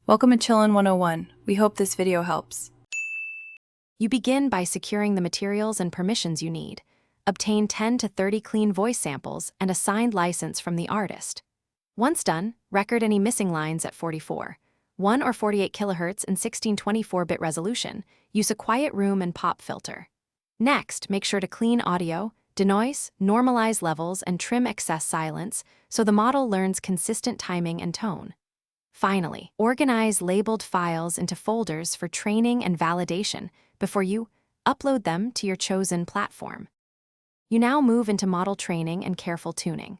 Welcome to Chillin' 101. We hope this video helps. You begin by securing the materials and permissions you need. Obtain 10 to 30 clean voice samples and a signed license from the artist. Once done, record any missing lines at 44, 1 or 48 kHz in 1624-bit resolution. Use a quiet room and pop filter. Next, make sure to clean audio, denoise, normalize levels, and trim excess silence so the model learns consistent timing and tone. Finally, organize labeled files into folders for training and validation before you upload them to your chosen platform. You now move into model training and careful tuning.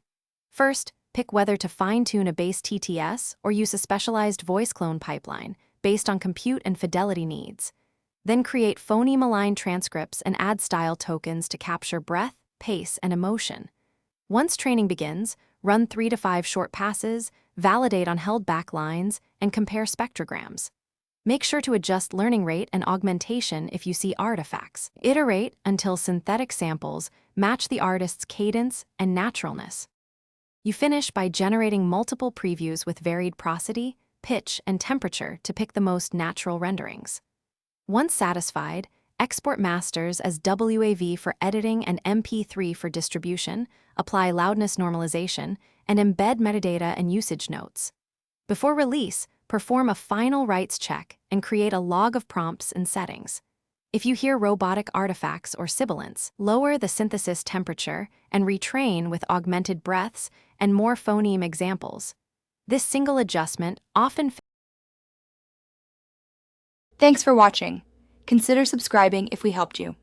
First, pick whether to fine-tune a base TTS or use a specialized voice clone pipeline based on compute and fidelity needs. Then create phoneme-aligned transcripts and add style tokens to capture breath, pace, and emotion. Once training begins, run 3 to 5 short passes, validate on held-back lines, and compare spectrograms. Make sure to adjust learning rate and augmentation if you see artifacts. Iterate until synthetic samples match the artist's cadence and naturalness. You finish by generating multiple previews with varied prosody, pitch, and temperature to pick the most natural renderings. Once satisfied, export masters as WAV for editing and MP3 for distribution, apply loudness normalization, and embed metadata and usage notes. Before release, perform a final rights check and create a log of prompts and settings. If you hear robotic artifacts or sibilants, lower the synthesis temperature and retrain with augmented breaths and more phoneme examples. This single adjustment often... Thanks for watching. Consider subscribing if we helped you.